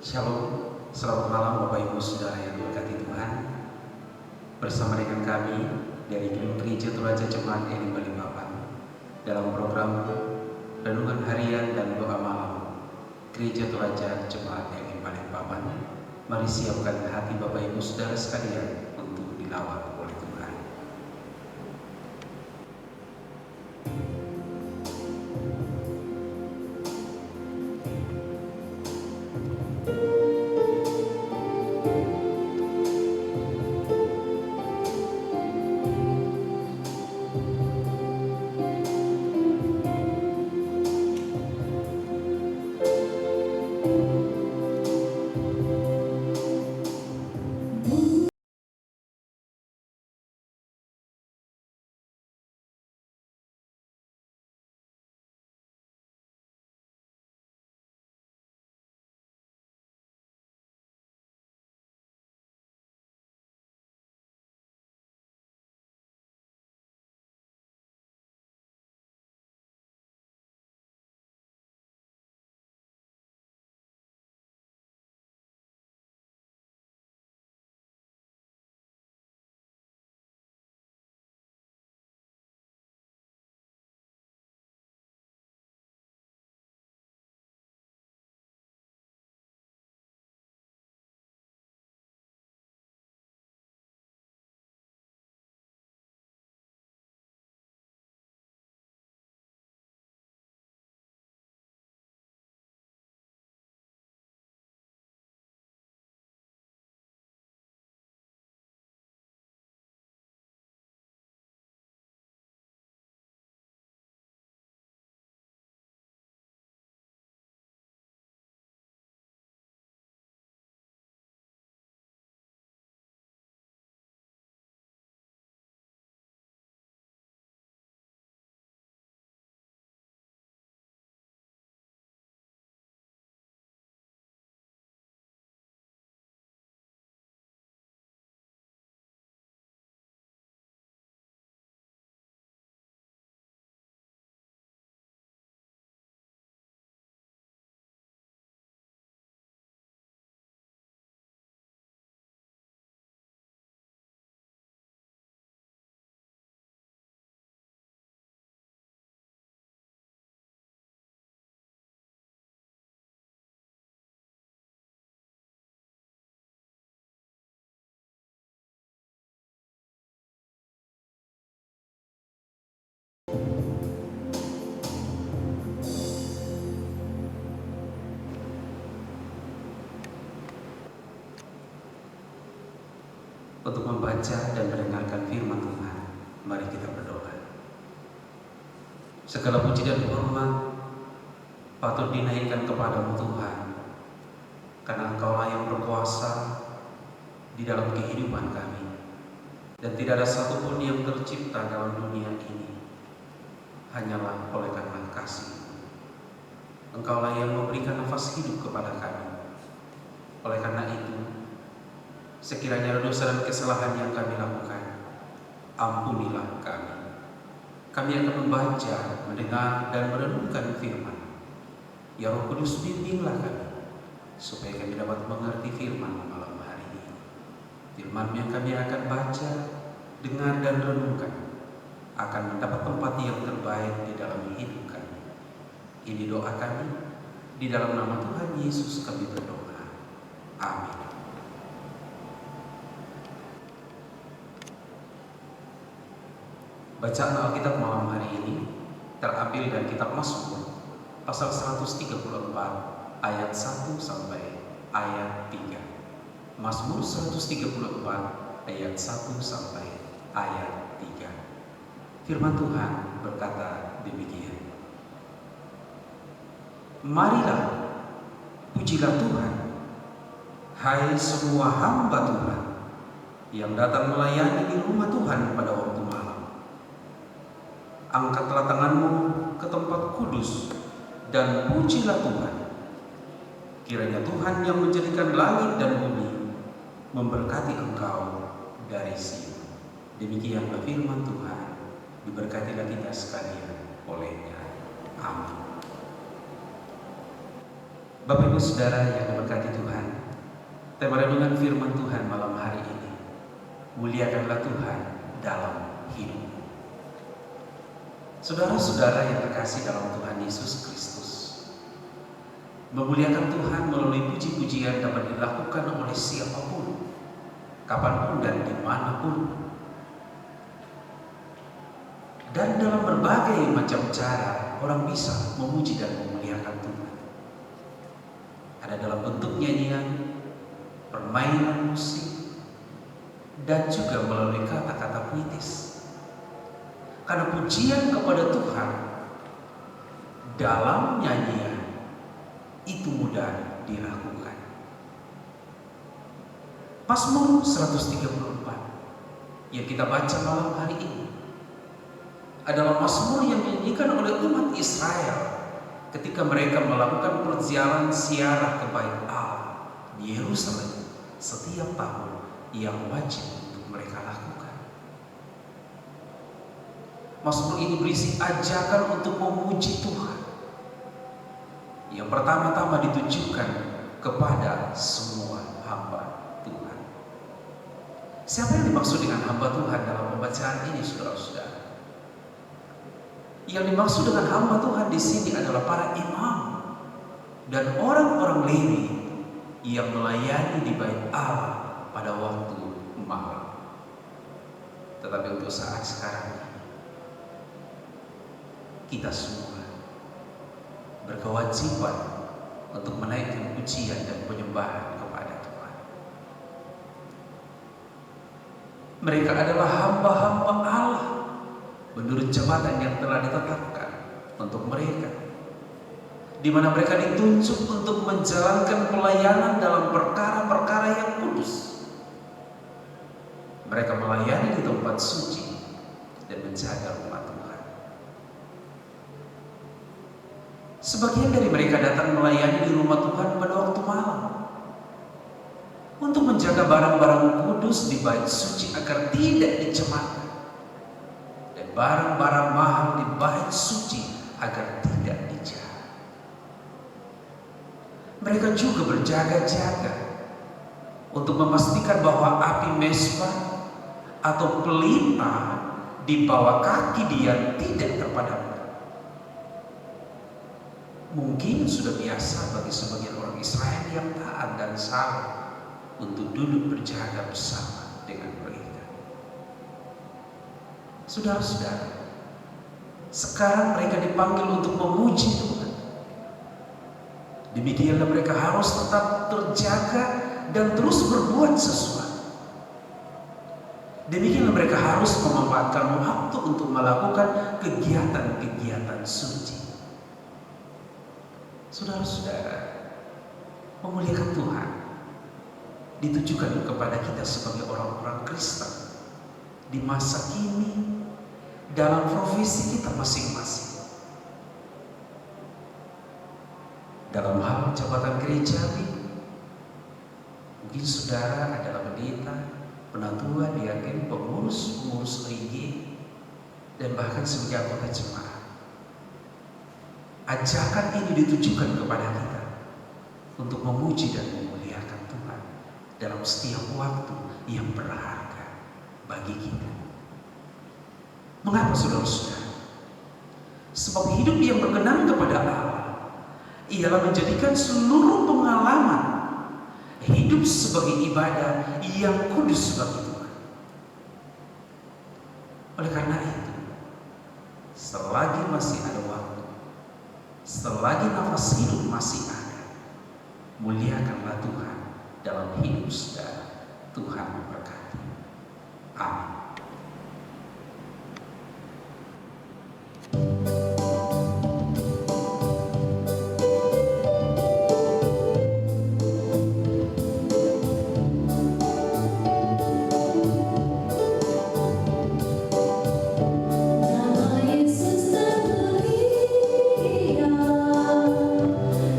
Shalom, selamat malam Bapak Ibu Saudara yang diberkati Tuhan. Bersama dengan kami dari Gedung Gereja Toraja Jemaat Elim Balikpapan dalam program Renungan Harian dan Doa Malam Gereja Toraja Jemaat Elim Balikpapan. Mari siapkan hati Bapak Ibu Saudara sekalian untuk dilawat oleh Tuhan. Untuk membaca dan mendengarkan firman Tuhan, mari kita berdoa. Segala puji dan hormat patut dinaikkan kepadamu Tuhan, karena Engkaulah yang berkuasa di dalam kehidupan kami, dan tidak ada satupun yang tercipta dalam dunia ini hanyalah oleh karena kasih. Engkaulah yang memberikan nafas hidup kepada kami. Oleh karena itu, sekiranya ada dosa dan kesalahan yang kami lakukan, ampunilah kami. Kami akan membaca, mendengar, dan merenungkan firman. Ya Roh Kudus, bimbinglah kami, supaya kami dapat mengerti firman malam hari ini. Firman yang kami akan baca, dengar, dan renungkan akan mendapat tempat yang terbaik di dalam hidup kami. Ini doa kami, di dalam nama Tuhan Yesus kami berdoa. Amin. Bacaan Alkitab malam hari ini terambil dari kitab Mazmur pasal 134 ayat 1 sampai ayat 3. Mazmur 134 ayat 1 sampai ayat 3. Firman Tuhan berkata demikian. Marilah, pujilah Tuhan, hai semua hamba Tuhan yang datang melayani di rumah Tuhan pada waktu malam. Angkatlah tanganmu ke tempat kudus dan pujilah Tuhan. Kiranya Tuhan yang menjadikan langit dan bumi memberkati engkau dari Sion. Demikianlah firman Tuhan. Diberkatilah kita sekalian olehnya. Amin. Bapak Ibu Saudara yang diberkati Tuhan, tema renungan firman Tuhan malam hari ini, muliakanlah Tuhan dalam hidupmu. Saudara-saudara yang terkasih dalam Tuhan Yesus Kristus, memuliakan Tuhan melalui puji-pujian dapat dilakukan oleh siapapun, kapanpun dan dimanapun, dan dalam berbagai macam cara orang bisa memuji dan memuliakan Tuhan. Ada dalam bentuk nyanyian, permainan musik, dan juga melalui kata-kata puitis. Karena pujian kepada Tuhan dalam nyanyian itu mudah dilakukan. Mazmur 134 yang kita baca malam hari ini adalah mazmur yang dinyanyikan oleh umat Israel ketika mereka melakukan perjalanan ziarah ke Bait Allah di Yerusalem setiap tahun yang wajib untuk mereka lakukan. Mazmur ini berisi ajakan untuk memuji Tuhan. Yang pertama-tama ditujukan kepada semua hamba Tuhan. Siapa yang dimaksud dengan hamba Tuhan dalam pembacaan ini, saudara-saudara? Yang dimaksud dengan hamba Tuhan di sini adalah para imam dan orang-orang Lewi yang melayani di Bait Allah pada waktu malam. Tetapi untuk saat sekarang ini, kita semua berkewajiban untuk menaikkan pujian dan penyembahan kepada Tuhan. Mereka adalah hamba-hamba Allah menurut jabatan yang telah ditetapkan untuk mereka, di mana mereka ditunjuk untuk menjalankan pelayanan dalam perkara-perkara yang kudus. Mereka melayani di tempat suci dan menjaga rumah Tuhan. Sebagian dari mereka datang melayani di rumah Tuhan pada waktu malam untuk menjaga barang-barang kudus di bait suci agar tidak dicemarkan, barang-barang mahal di bait suci agar tidak dijaga. Mereka juga berjaga-jaga untuk memastikan bahwa api mesbah atau pelita di bawah kaki dia tidak terpadamkan. Mungkin sudah biasa bagi sebagian orang Israel yang taat dan sabar untuk duduk berjaga bersama dengan mereka. Saudara-saudara, sekarang mereka dipanggil untuk memuji Tuhan. Demikianlah mereka harus tetap terjaga dan terus berbuat sesuatu. Demikianlah mereka harus memanfaatkan waktu untuk melakukan kegiatan-kegiatan suci. Saudara-saudara, memuliakan Tuhan ditujukan kepada kita sebagai orang-orang Kristen di masa kini, dalam profesi kita masing-masing. Dalam hal jabatan gerejawi, mungkin saudara adalah pendeta, penatua, diaken, pengurus RIG, dan bahkan sebagai anggota jemaat. Ajakan ini ditujukan kepada kita untuk memuji dan memuliakan Tuhan dalam setiap waktu yang berharga bagi kita. Mengapa, saudara-saudara? Sebab hidup yang berkenan kepada Allah ialah menjadikan seluruh pengalaman hidup sebagai ibadah yang kudus bagi Tuhan. Oleh karena itu, selagi masih ada waktu, selagi nafas hidup masih ada, muliakanlah Tuhan dalam hidup saudara. Tuhan memberkati. Amin.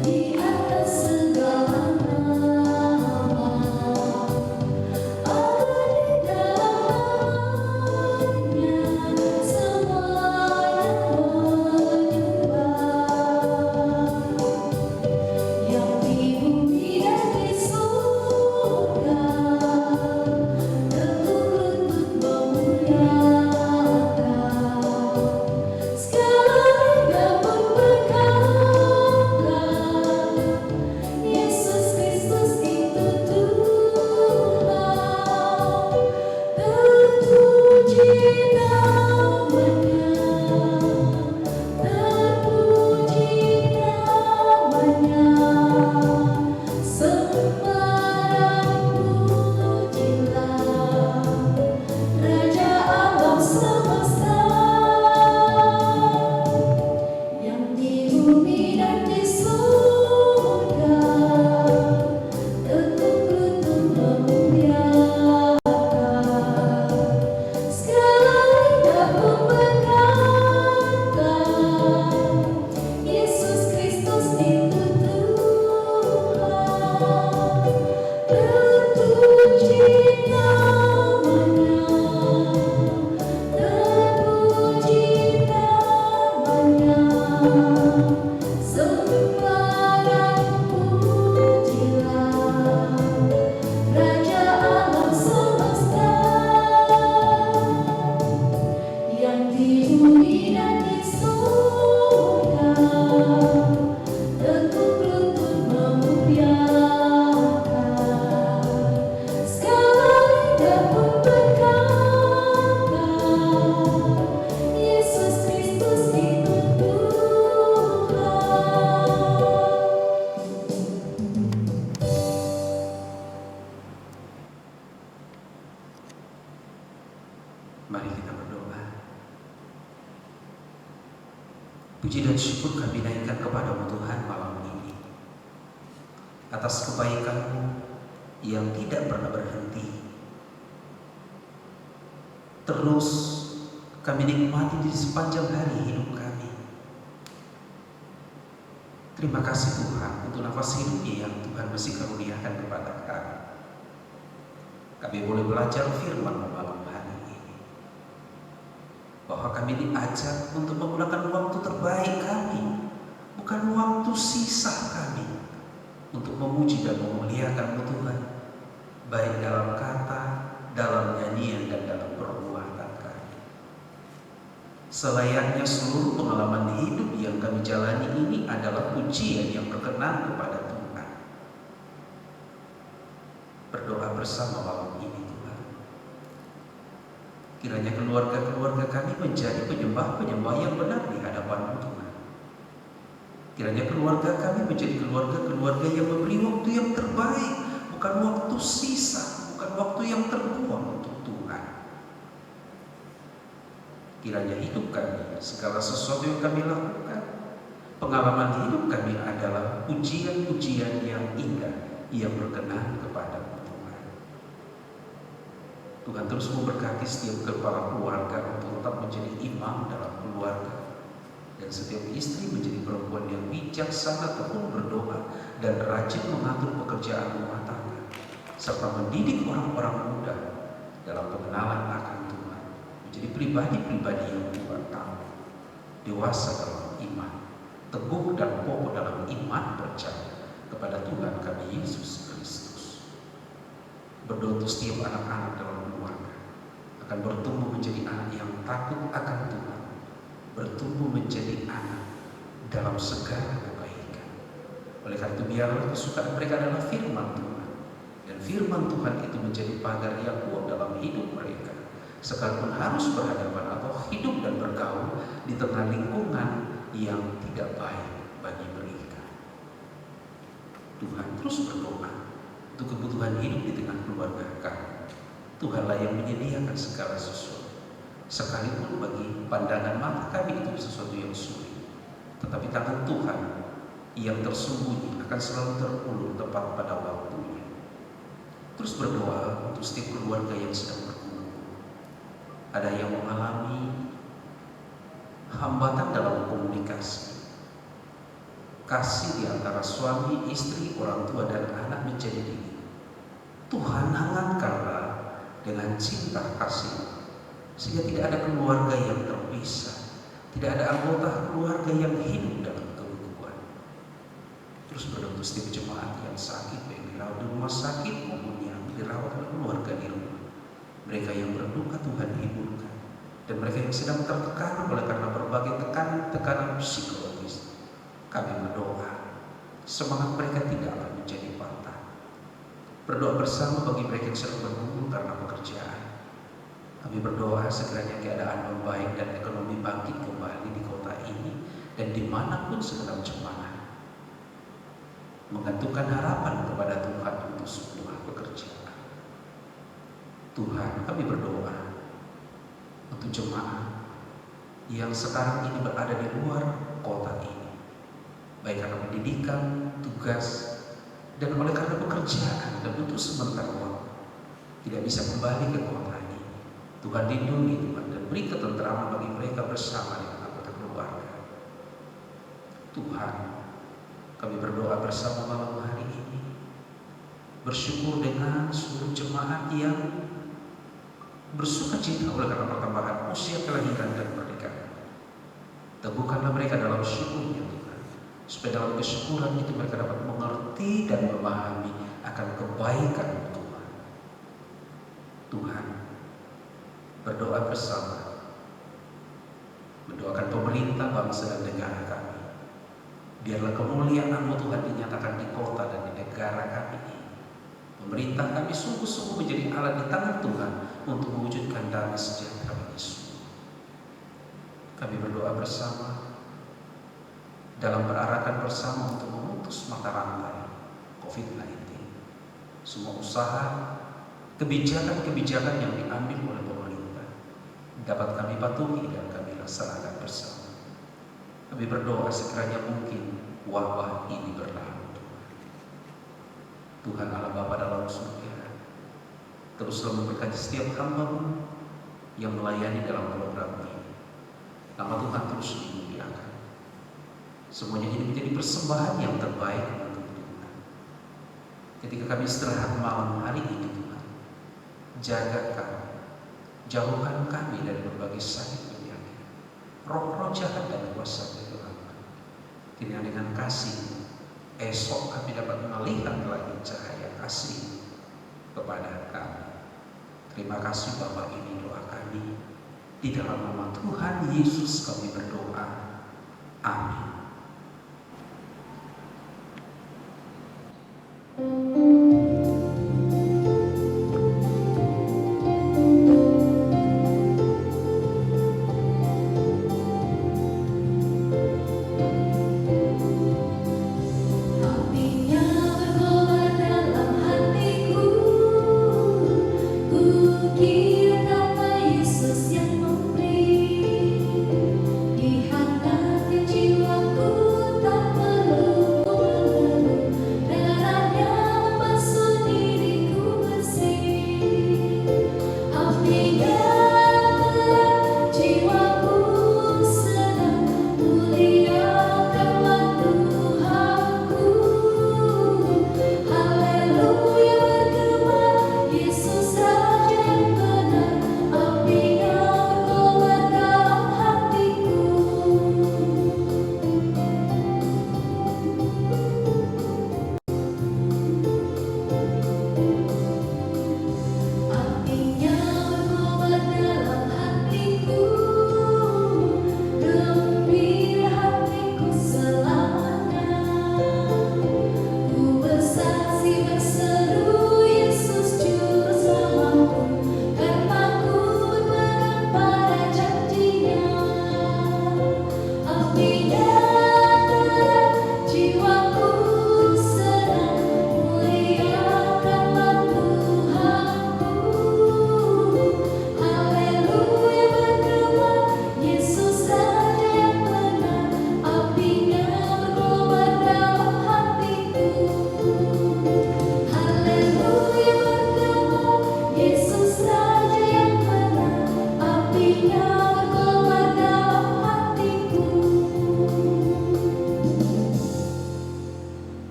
Di atas segala nama, ada di dalam Puji dan syukur kami naikkan kepadamu Tuhan malam ini atas kebaikan-Mu yang tidak pernah berhenti. Terus kami nikmati di sepanjang hari hidup kami. Terima kasih Tuhan untuk nafas hidupnya yang Tuhan masih karuniakan kepada kami. Kami boleh belajar firman-Mu malam hari ini, bahwa kami diajak untuk menggunakan waktu terbaik kami, bukan waktu sisa kami, untuk memuji dan memuliakan-Mu Tuhan, baik dalam kata, dalam nyanyian, dan dalam perbuatan kami. Selayaknya seluruh pengalaman hidup yang kami jalani ini adalah pujian yang berkenan kepada Tuhan. Berdoa bersama malam ini Tuhan, kiranya keluarga-keluarga kami menjadi penyembah-penyembah yang benar di hadapan-Mu Tuhan. Kiranya keluarga kami menjadi keluarga-keluarga yang memberi waktu yang terbaik, bukan waktu sisa, bukan waktu yang terbuang untuk Tuhan. Kiranya hidup kami, segala sesuatu yang kami lakukan, pengalaman hidup kami adalah pujian-pujian yang indah, yang berkenan kepada-Mu Tuhan. Tuhan terus memberkati setiap kepala keluarga untuk tetap menjadi imam dalam keluarga, dan setiap istri menjadi perempuan yang bijaksana, tekun berdoa, dan rajin mengatur pekerjaan rumah tangga, serta mendidik orang-orang muda dalam pengenalan akan Tuhan, menjadi pribadi-pribadi yang Tuhan tahu, dewasa dalam iman, teguh dan kokoh dalam iman percaya kepada Tuhan kami Yesus Kristus. Berdoa untuk setiap anak-anak dalam keluarga akan bertumbuh menjadi anak yang takut akan Tuhan, bertumbuh menjadi anak dalam segala kebaikan. Oleh karena itu biarlah kesukaan mereka adalah firman Tuhan, dan firman Tuhan itu menjadi pagar yang kuat dalam hidup mereka, sekalipun harus berhadapan atau hidup dan bergaul di tengah lingkungan yang tidak baik bagi mereka. Tuhan terus berdoa untuk kebutuhan hidup di tengah keluarga kami. Tuhanlah yang menyediakan segala sesuatu, sekalipun bagi pandangan mata kami itu sesuatu yang sulit, tetapi tangan Tuhan yang tersembunyi akan selalu terulur tepat pada waktunya. Terus berdoa untuk setiap keluarga yang sedang berkumpul. Ada yang mengalami hambatan dalam komunikasi, kasih di antara suami, istri, orang tua, dan anak menjadi dingin. Tuhan hangatkanlah dengan cinta kasih, sehingga tidak ada keluarga yang terpisah, tidak ada anggota keluarga yang hidup dalam kebekuan. Terus berdoa untuk setiap jemaat yang sakit, baik dirawat di rumah sakit maupun yang dirawat oleh keluarga di rumah. Mereka yang berduka Tuhan hiburkan, dan mereka yang sedang tertekan oleh karena berbagai tekanan psikologis, kami berdoa semangat mereka tidaklah menjadi patah. Berdoa bersama bagi mereka yang sedang bergumul karena pekerjaan. Kami berdoa sekiranya keadaan membaik dan ekonomi bangkit kembali di kota ini dan dimanapun segenap jemaat menggantungkan harapan kepada Tuhan untuk sebuah pekerjaan. Tuhan, kami berdoa untuk jemaat yang sekarang ini berada di luar kota ini, baik karena pendidikan, tugas, dan oleh karena pekerjaan dan untuk sementara waktu tidak bisa kembali ke kota ini. Tuhan lindungi Tuhan, dan beri ketenteraman bagi mereka bersama dengan anggota keluarga. Tuhan, kami berdoa bersama malam hari ini, bersyukur dengan seluruh jemaat yang bersuka cita oleh karena pertambahan usia kelahiran dan pernikahan. Teguhkanlah mereka dalam syukurnya Tuhan, supaya dalam kesyukuran itu mereka dapat mengerti dan memahami akan kebaikan Tuhan. Tuhan, berdoa bersama, mendoakan pemerintah, bangsa, dan negara kami. Biarlah kemuliaan-Mu Tuhan dinyatakan di kota dan di negara kami ini. Pemerintah kami sungguh-sungguh menjadi alat di tangan Tuhan untuk mewujudkan damai sejahtera bagi semua. Kami berdoa bersama dalam berarakan bersama untuk memutus mata rantai COVID-19. Semua usaha, kebijakan-kebijakan yang diambil oleh pemerintah dapat kami patuhi dan kami laksanakan bersama. Kami berdoa sekiranya mungkin wabah ini berlalu. Tuhan Allah Bapa dalam surga, teruslah memberkati setiap hamba-Mu yang melayani dalam program ini. Nama Tuhan terus dimuliakan. Semuanya ini menjadi persembahan yang terbaik untuk Tuhan. Ketika kami istirahat malam hari ini, Tuhan, jaga kami, jauhkan kami dari berbagai sakit penyakit, roh-roh jahat dan kuasa kegelapan. Kiranya dengan kasih, esok kami dapat melihat lagi cahaya kasih kepada kami. Terima kasih Bapa, ini doa kami. Di dalam nama Tuhan Yesus kami berdoa. Amin.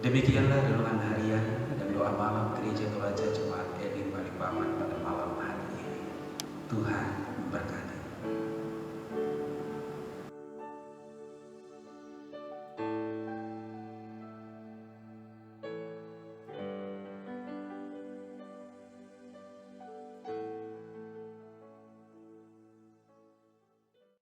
Demikianlah renungan harian dan doa malam Gereja Toraja Jemaat Elim Balikpapan pada malam hari ini. Tuhan memberkati.